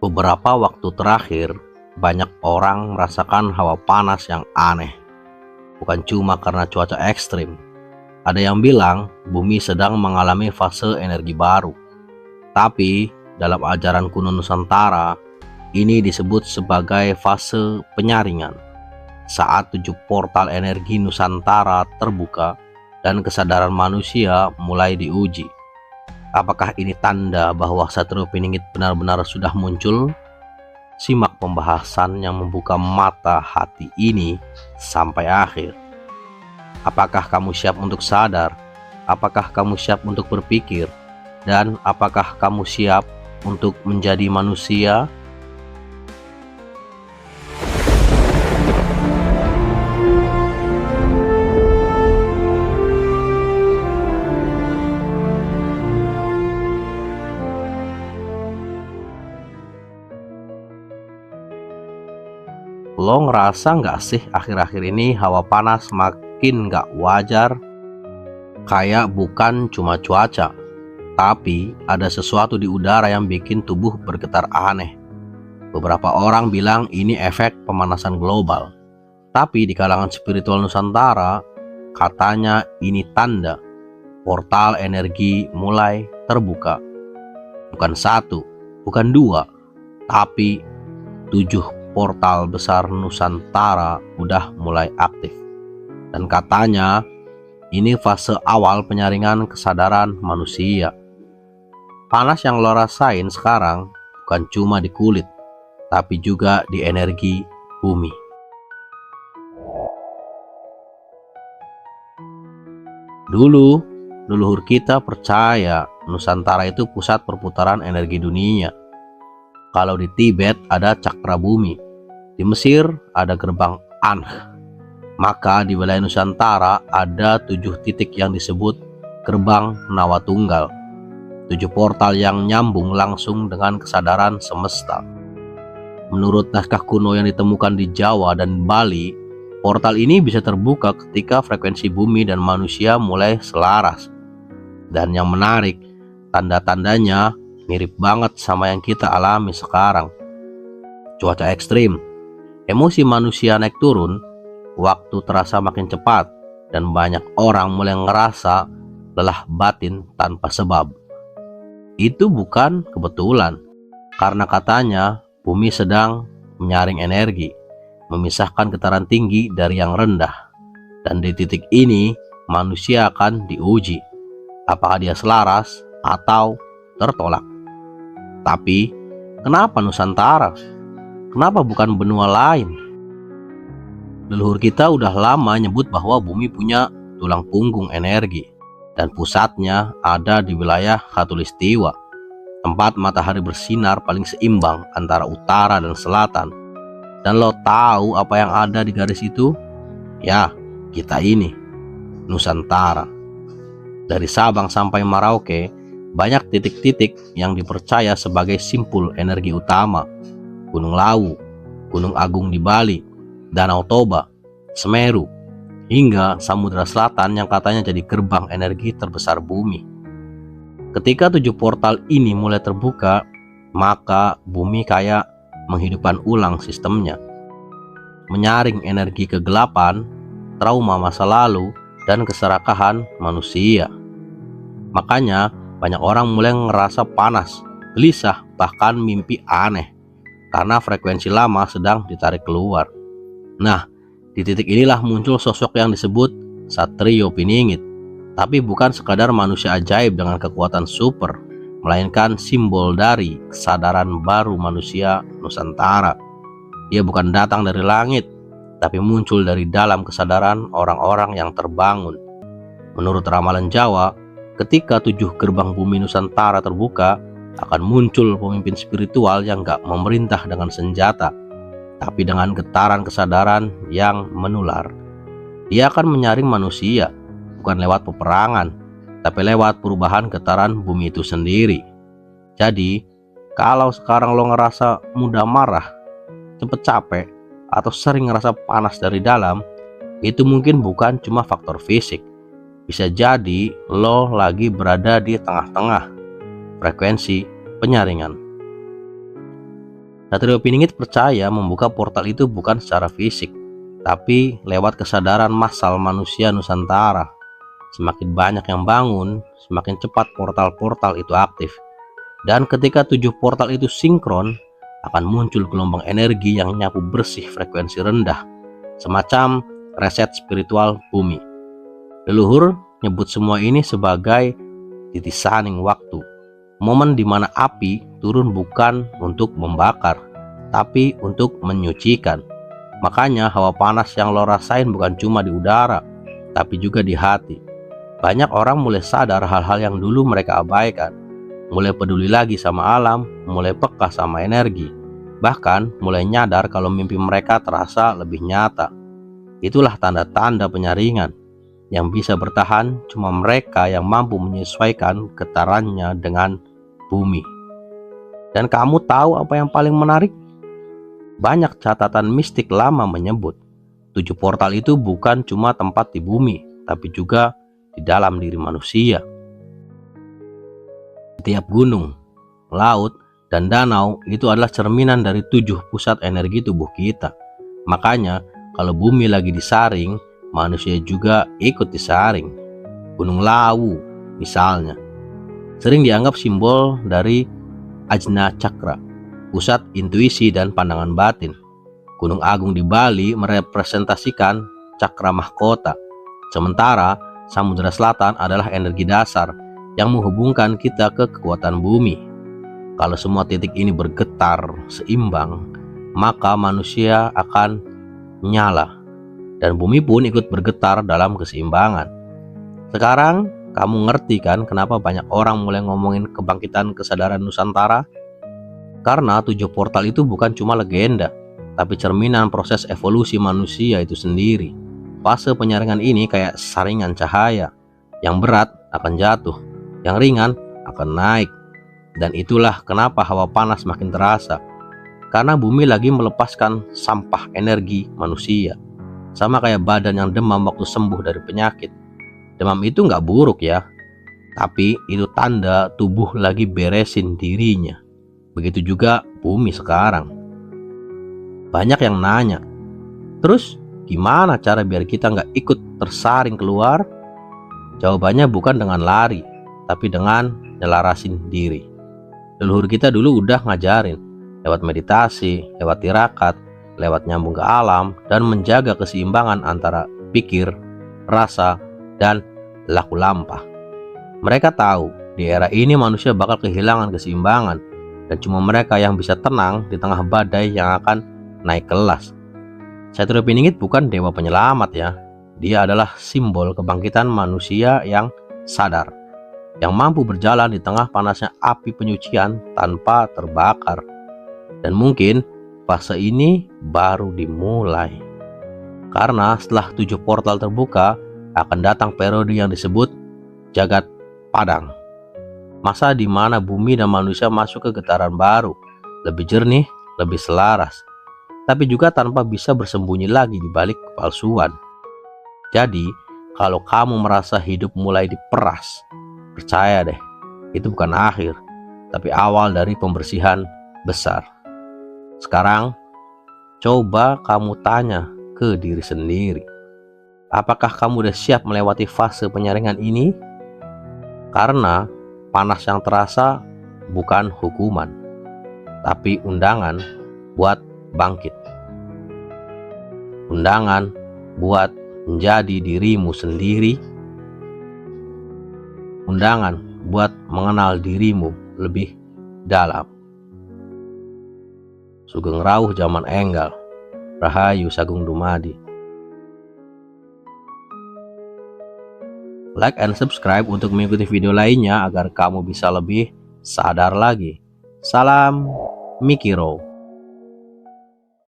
Beberapa waktu terakhir, banyak orang merasakan hawa panas yang aneh. Bukan cuma karena cuaca ekstrim. Ada yang bilang bumi sedang mengalami fase energi baru. Tapi dalam ajaran kuno Nusantara, ini disebut sebagai fase penyaringan. Saat 7 portal energi Nusantara terbuka dan kesadaran manusia mulai diuji. Apakah ini tanda bahwa Satrio Piningit benar-benar sudah muncul? Simak pembahasan yang membuka mata hati ini sampai akhir. Apakah kamu siap untuk sadar? Apakah kamu siap untuk berpikir? Dan apakah kamu siap untuk menjadi manusia? Lo ngerasa nggak sih akhir-akhir ini hawa panas makin nggak wajar? Kayak bukan cuma cuaca, tapi ada sesuatu di udara yang bikin tubuh bergetar aneh. Beberapa orang bilang ini efek pemanasan global. Tapi di kalangan spiritual Nusantara, katanya ini tanda portal energi mulai terbuka. Bukan satu, bukan dua, tapi 7 portal besar Nusantara udah mulai aktif. Dan katanya ini fase awal penyaringan kesadaran manusia. Panas yang lo rasain sekarang bukan cuma di kulit, tapi juga di energi bumi. Dulu, leluhur kita percaya Nusantara itu pusat perputaran energi dunia. Kalau di Tibet ada cakra bumi, di Mesir ada gerbang Anh, maka di wilayah Nusantara ada 7 titik yang disebut gerbang Nawatunggal, 7 portal yang nyambung langsung dengan kesadaran semesta. Menurut naskah kuno yang ditemukan di Jawa dan Bali, portal ini bisa terbuka ketika frekuensi bumi dan manusia mulai selaras. Dan yang menarik, tanda-tandanya mirip banget sama yang kita alami sekarang. Cuaca ekstrim, emosi manusia naik turun, waktu terasa makin cepat, dan banyak orang mulai ngerasa lelah batin tanpa sebab. Itu bukan kebetulan, karena katanya bumi sedang menyaring energi, memisahkan getaran tinggi dari yang rendah. Dan di titik ini, manusia akan diuji, apakah dia selaras atau tertolak. Tapi, kenapa Nusantara? Kenapa bukan benua lain? Leluhur kita udah lama nyebut bahwa bumi punya tulang punggung energi, dan pusatnya ada di wilayah Khatulistiwa, tempat matahari bersinar paling seimbang antara utara dan selatan. Dan lo tahu apa yang ada di garis itu? Ya, kita ini, Nusantara. Dari Sabang sampai Merauke, banyak titik-titik yang dipercaya sebagai simpul energi utama. Gunung Lawu, Gunung Agung di Bali, Danau Toba, Semeru, hingga Samudra Selatan yang katanya jadi gerbang energi terbesar bumi. Ketika 7 portal ini mulai terbuka, maka bumi kayak menghidupkan ulang sistemnya, menyaring energi kegelapan, trauma masa lalu, dan keserakahan manusia. Makanya banyak orang mulai ngerasa panas, gelisah, bahkan mimpi aneh, karena frekuensi lama sedang ditarik keluar. Nah, di titik inilah muncul sosok yang disebut Satrio Piningit. Tapi bukan sekadar manusia ajaib dengan kekuatan super, melainkan simbol dari kesadaran baru manusia Nusantara. Dia bukan datang dari langit, tapi muncul dari dalam kesadaran orang-orang yang terbangun. Menurut ramalan Jawa, ketika 7 gerbang bumi Nusantara terbuka, akan muncul pemimpin spiritual yang gak memerintah dengan senjata, tapi dengan getaran kesadaran yang menular. Dia akan menyaring manusia, bukan lewat peperangan, tapi lewat perubahan getaran bumi itu sendiri. Jadi, kalau sekarang lo ngerasa mudah marah, cepet capek, atau sering ngerasa panas dari dalam, itu mungkin bukan cuma faktor fisik. Bisa jadi lo lagi berada di tengah-tengah frekuensi penyaringan. Satrio Piningit percaya membuka portal itu bukan secara fisik, tapi lewat kesadaran massal manusia Nusantara. Semakin banyak yang bangun, semakin cepat portal-portal itu aktif. Dan ketika 7 portal itu sinkron, akan muncul gelombang energi yang nyapu bersih frekuensi rendah, semacam reset spiritual bumi. Leluhur nyebut semua ini sebagai titisaning waktu, momen di mana api turun bukan untuk membakar, tapi untuk menyucikan. Makanya hawa panas yang lo rasain bukan cuma di udara, tapi juga di hati. Banyak orang mulai sadar hal-hal yang dulu mereka abaikan, mulai peduli lagi sama alam, mulai peka sama energi, bahkan mulai nyadar kalau mimpi mereka terasa lebih nyata. Itulah tanda-tanda penyaringan. Yang bisa bertahan cuma mereka yang mampu menyesuaikan getarannya dengan bumi. Dan kamu tahu apa yang paling menarik? Banyak catatan mistik lama menyebut 7 portal itu bukan cuma tempat di bumi, tapi juga di dalam diri manusia. Setiap gunung, laut, dan danau itu adalah cerminan dari 7 pusat energi tubuh kita. Makanya kalau bumi lagi disaring, manusia juga ikut disaring. Gunung Lawu misalnya sering dianggap simbol dari Ajna Cakra, pusat intuisi dan pandangan batin. Gunung Agung di Bali merepresentasikan cakra mahkota, sementara Samudra Selatan adalah energi dasar yang menghubungkan kita ke kekuatan bumi. Kalau semua titik ini bergetar seimbang, maka manusia akan nyala dan bumi pun ikut bergetar dalam keseimbangan. Sekarang kamu ngerti kan kenapa banyak orang mulai ngomongin kebangkitan kesadaran Nusantara? Karena 7 portal itu bukan cuma legenda, tapi cerminan proses evolusi manusia itu sendiri. Fase penyaringan ini kayak saringan cahaya. Yang berat akan jatuh, yang ringan akan naik. Dan itulah kenapa hawa panas makin terasa. Karena bumi lagi melepaskan sampah energi manusia. Sama kayak badan yang demam waktu sembuh dari penyakit. Demam itu nggak buruk ya, tapi itu tanda tubuh lagi beresin dirinya. Begitu juga bumi sekarang. Banyak yang nanya, terus gimana cara biar kita nggak ikut tersaring keluar? Jawabannya bukan dengan lari, tapi dengan nyelarasin diri. Leluhur kita dulu udah ngajarin, lewat meditasi, lewat tirakat, lewat nyambung ke alam, dan menjaga keseimbangan antara pikir, rasa, dan laku lampah. Mereka tahu di era ini manusia bakal kehilangan keseimbangan, dan cuma mereka yang bisa tenang di tengah badai yang akan naik kelas. Satrio Piningit bukan dewa penyelamat ya. Dia adalah simbol kebangkitan manusia yang sadar, yang mampu berjalan di tengah panasnya api penyucian tanpa terbakar. Dan mungkin fase ini baru dimulai. Karena setelah 7 portal terbuka, akan datang periode yang disebut Jagat Padang. Masa di mana bumi dan manusia masuk ke getaran baru, lebih jernih, lebih selaras, tapi juga tanpa bisa bersembunyi lagi di balik kepalsuan. Jadi, kalau kamu merasa hidup mulai diperas, percaya deh, itu bukan akhir, tapi awal dari pembersihan besar. Sekarang, coba kamu tanya ke diri sendiri. Apakah kamu udah siap melewati fase penyaringan ini? Karena panas yang terasa bukan hukuman, tapi undangan buat bangkit. Undangan buat menjadi dirimu sendiri. Undangan buat mengenal dirimu lebih dalam. Sugeng Rawuh Zaman Enggal, Rahayu Sagung Dumadi. Like and subscribe untuk mengikuti video lainnya agar kamu bisa lebih sadar lagi. Salam Mikiro.